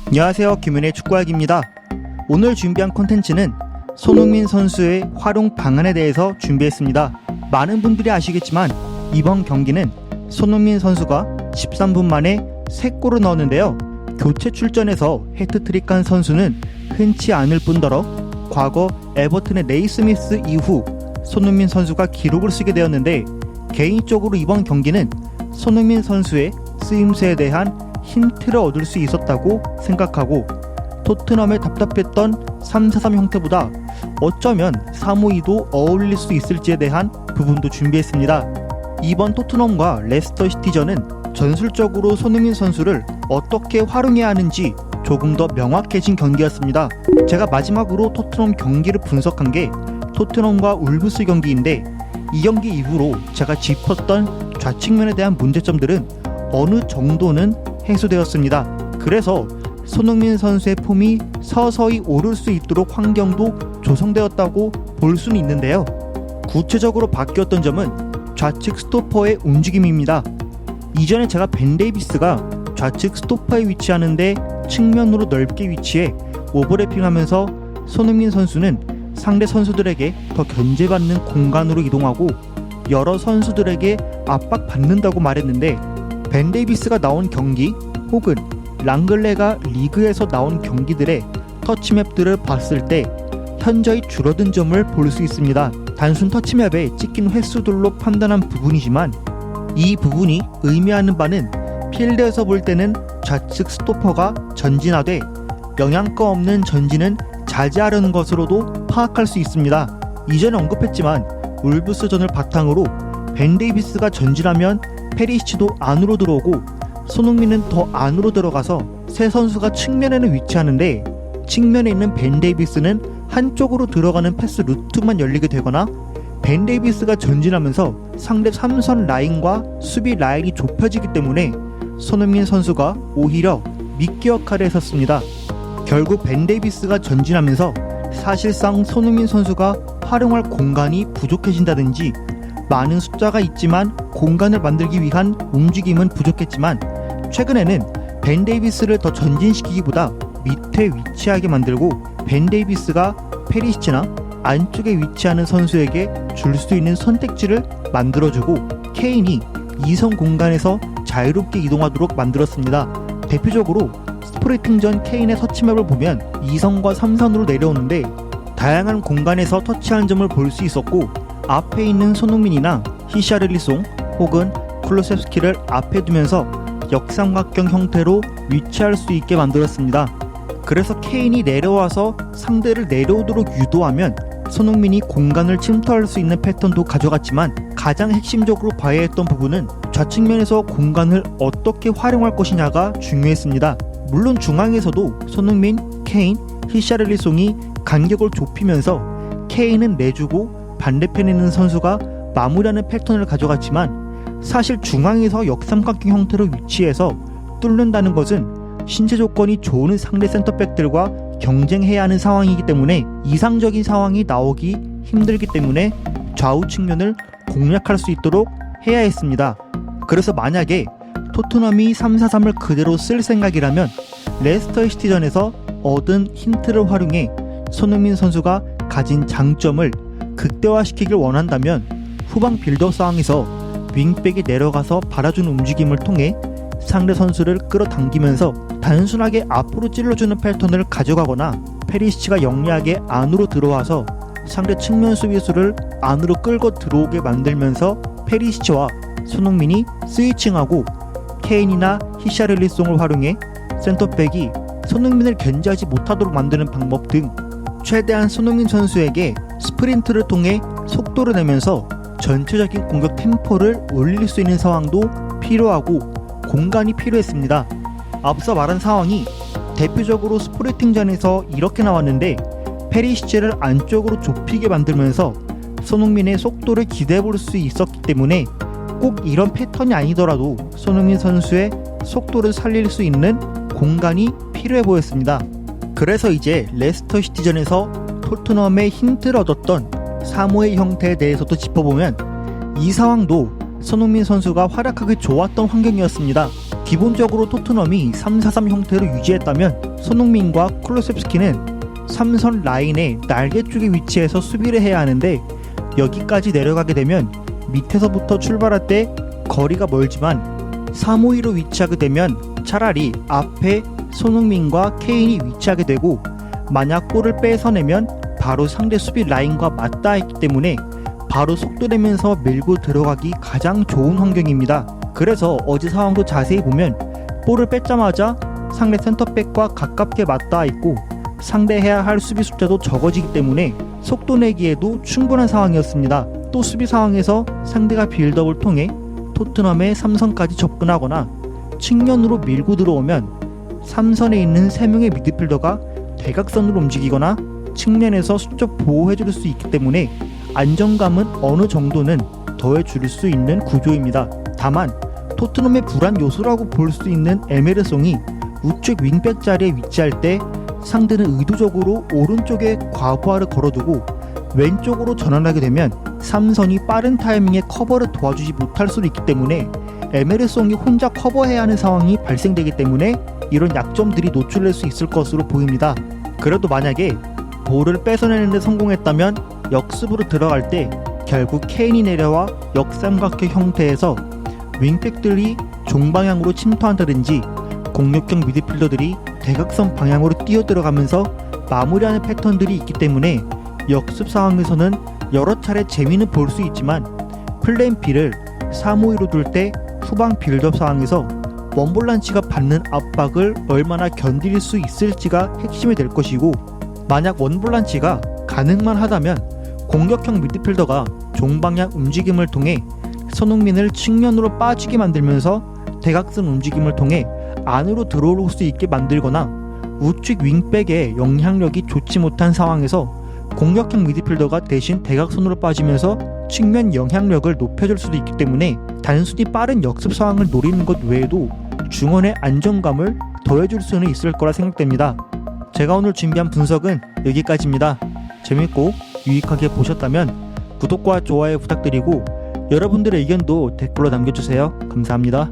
안녕하세요, 김은혜 축구학입니다. 오늘 준비한 콘텐츠는 손흥민 선수의 활용 방안에 대해서 준비했습니다. 많은 분들이 아시겠지만 이번 경기는 손흥민 선수가 13분 만에 3골을 넣었는데요. 교체 출전해서 해트트릭한 선수는 흔치 않을 뿐더러 과거 에버튼의 네이스미스 이후 손흥민 선수가 기록을 쓰게 되었는데, 개인적으로 이번 경기는 손흥민 선수의 쓰임새에 대한 힌트를 얻을 수 있었다고 생각하고, 토트넘의 답답했던 3-4-3 형태보다 어쩌면 3-5-2도 어울릴 수 있을지에 대한 부분도 준비했습니다. 이번 토트넘과 레스터 시티전은 전술적으로 손흥민 선수를 어떻게 활용해야 하는지 조금 더 명확해진 경기였습니다. 제가 마지막으로 토트넘 경기를 분석한 게 토트넘과 울브스 경기인데, 이 경기 이후로 제가 짚었던 좌측면에 대한 문제점들은 어느 정도는 해소되었습니다. 그래서 손흥민 선수의 폼이 서서히 오를 수 있도록 환경도 조성되었다고 볼 수는 있는데요. 구체적으로 바뀌었던 점은 좌측 스토퍼의 움직임입니다. 이전에 제가 벤 데이비스가 좌측 스토퍼에 위치하는데 측면으로 넓게 위치해 오버래핑하면서 손흥민 선수는 상대 선수들에게 더 견제받는 공간으로 이동하고 여러 선수들에게 압박받는다고 말했는데, 벤 데이비스가 나온 경기 혹은 랑글레가 리그에서 나온 경기들의 터치맵들을 봤을 때 현저히 줄어든 점을 볼 수 있습니다. 단순 터치맵에 찍힌 횟수들로 판단한 부분이지만 이 부분이 의미하는 바는 필드에서 볼 때는 좌측 스토퍼가 전진하되 영양가 없는 전진은 자제하려는 것으로도 파악할 수 있습니다. 이전에 언급했지만 울브스전을 바탕으로 벤 데이비스가 전진하면 페리시치도 안으로 들어오고 손흥민은 더 안으로 들어가서 세 선수가 측면에는 위치하는데, 측면에 있는 벤 데이비스는 한쪽으로 들어가는 패스 루트만 열리게 되거나 벤 데이비스가 전진하면서 상대 3선 라인과 수비 라인이 좁혀지기 때문에 손흥민 선수가 오히려 미끼 역할을 했었습니다. 결국 벤 데이비스가 전진하면서 사실상 손흥민 선수가 활용할 공간이 부족해진다든지, 많은 숫자가 있지만 공간을 만들기 위한 움직임은 부족했지만, 최근에는 벤 데이비스를 더 전진시키기보다 밑에 위치하게 만들고 벤 데이비스가 페리시치나 안쪽에 위치하는 선수에게 줄 수 있는 선택지를 만들어주고 케인이 2선 공간에서 자유롭게 이동하도록 만들었습니다. 대표적으로 스프리팅전 케인의 터치맵을 보면 2선과 3선으로 내려오는데 다양한 공간에서 터치한 점을 볼 수 있었고, 앞에 있는 손흥민이나 히샤를리송 혹은 쿨루셉스키를 앞에 두면서 역삼각형 형태로 위치할 수 있게 만들었습니다. 그래서 케인이 내려와서 상대를 내려오도록 유도하면 손흥민이 공간을 침투할 수 있는 패턴도 가져갔지만, 가장 핵심적으로 봐야 했던 부분은 좌측면에서 공간을 어떻게 활용할 것이냐가 중요했습니다. 물론 중앙에서도 손흥민, 케인, 히샤를리송이 간격을 좁히면서 케인은 내주고 반대편에 있는 선수가 마무리하는 패턴을 가져갔지만, 사실 중앙에서 역삼각형 형태로 위치해서 뚫는다는 것은 신체 조건이 좋은 상대 센터백들과 경쟁해야 하는 상황이기 때문에 이상적인 상황이 나오기 힘들기 때문에 좌우 측면을 공략할 수 있도록 해야 했습니다. 그래서 만약에 토트넘이 3-4-3을 그대로 쓸 생각이라면 레스터 시티전에서 얻은 힌트를 활용해 손흥민 선수가 가진 장점을 극대화시키길 원한다면 후방 빌드업 상황에서 윙백이 내려가서 받아주는 움직임을 통해 상대 선수를 끌어당기면서 단순하게 앞으로 찔러주는 패턴을 가져가거나, 페리시치가 영리하게 안으로 들어와서 상대 측면 수비수를 안으로 끌고 들어오게 만들면서 페리시치와 손흥민이 스위칭하고 케인이나 히샤를리송을 활용해 센터백이 손흥민을 견제하지 못하도록 만드는 방법 등 최대한 손흥민 선수에게 스프린트를 통해 속도를 내면서 전체적인 공격 템포를 올릴 수 있는 상황도 필요하고 공간이 필요했습니다. 앞서 말한 상황이 대표적으로 스프리팅전에서 이렇게 나왔는데, 페리시치를 안쪽으로 좁히게 만들면서 손흥민의 속도를 기대해 볼 수 있었기 때문에 꼭 이런 패턴이 아니더라도 손흥민 선수의 속도를 살릴 수 있는 공간이 필요해 보였습니다. 그래서 이제 레스터 시티전에서 토트넘의 힌트를 얻었던 3-5의 형태에 대해서도 짚어보면, 이 상황도 손흥민 선수가 활약하기 좋았던 환경이었습니다. 기본적으로 토트넘이 3-4-3 형태로 유지했다면 손흥민과 쿨루셉스키는 3선 라인의 날개 쪽에 위치해서 수비를 해야 하는데, 여기까지 내려가게 되면 밑에서부터 출발할 때 거리가 멀지만 3-5-2로 위치하게 되면 차라리 앞에 손흥민과 케인이 위치하게 되고, 만약 볼을 뺏어내면 바로 상대 수비 라인과 맞닿아 있기 때문에 바로 속도내면서 밀고 들어가기 가장 좋은 환경입니다. 그래서 어제 상황도 자세히 보면 볼을 뺏자마자 상대 센터백과 가깝게 맞닿아 있고 상대해야 할 수비 숫자도 적어지기 때문에 속도 내기에도 충분한 상황이었습니다. 또 수비 상황에서 상대가 빌드업을 통해 토트넘의 3선까지 접근하거나 측면으로 밀고 들어오면 3선에 있는 3명의 미드필더가 대각선으로 움직이거나 측면에서 수적 보호해줄 수 있기 때문에 안정감은 어느 정도는 더해줄 수 있는 구조입니다. 다만 토트넘의 불안 요소라고 볼 수 있는 에메르송이 우측 윙백 자리에 위치할 때 상대는 의도적으로 오른쪽에 과부하를 걸어두고 왼쪽으로 전환하게 되면 3선이 빠른 타이밍에 커버를 도와주지 못할 수도 있기 때문에 에메르송이 혼자 커버해야 하는 상황이 발생되기 때문에 이런 약점들이 노출될 수 있을 것으로 보입니다. 그래도 만약에 볼을 뺏어내는 데 성공했다면 역습으로 들어갈 때 결국 케인이 내려와 역삼각형 형태에서 윙백들이 종방향으로 침투한다든지 공격형 미드필더들이 대각선 방향으로 뛰어들어가면서 마무리하는 패턴들이 있기 때문에 역습 상황에서는 여러 차례 재미는 볼 수 있지만 플랜 B를 3-5-2로 둘 때 후방 빌드업 상황에서 원볼란치가 받는 압박을 얼마나 견딜 수 있을지가 핵심이 될 것이고, 만약 원볼란치가 가능만 하다면 공격형 미드필더가 종방향 움직임을 통해 손흥민을 측면으로 빠지게 만들면서 대각선 움직임을 통해 안으로 들어올 수 있게 만들거나, 우측 윙백의 영향력이 좋지 못한 상황에서 공격형 미드필더가 대신 대각선으로 빠지면서 측면 영향력을 높여줄 수도 있기 때문에 단순히 빠른 역습 상황을 노리는 것 외에도 중원의 안정감을 더해줄 수는 있을 거라 생각됩니다. 제가 오늘 준비한 분석은 여기까지입니다. 재밌고 유익하게 보셨다면 구독과 좋아요 부탁드리고 여러분들의 의견도 댓글로 남겨주세요. 감사합니다.